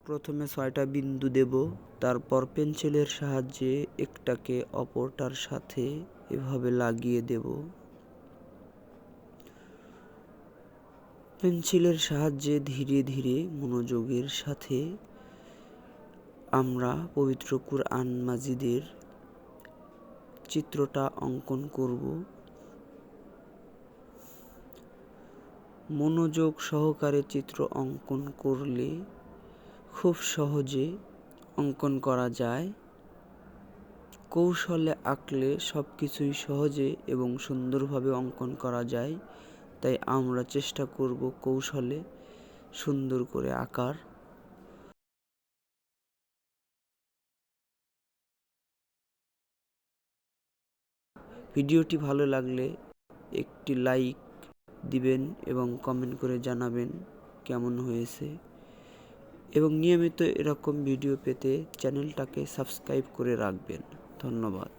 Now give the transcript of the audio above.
প্রথমে ৬টা বিন্দু দেব, তারপর পেন্সিলের সাহায্যে একটাকে অপরটার সাথে এভাবে লাগিয়ে দেব। পেন্সিলের সাহায্যে ধীরে ধীরে মনোযোগের সাথে আমরা পবিত্র কুরআন মাজিদের চিত্রটা অঙ্কন করব। মনোযোগ সহকারে চিত্র অঙ্কন করলে খুব সহজে অঙ্কন করা যায়। কৌশলে আঁকলে সব কিছুই সহজে এবং সুন্দরভাবে অঙ্কন করা যায়। তাই আমরা চেষ্টা করব কৌশলে সুন্দর করে আঁকার। ভিডিওটি ভালো লাগলে একটি লাইক দিবেন এবং কমেন্ট করে জানাবেন কেমন হয়েছে, এবং নিয়মিত এরকম ভিডিও পেতে চ্যানেলটাকে সাবস্ক্রাইব করে রাখবেন। ধন্যবাদ।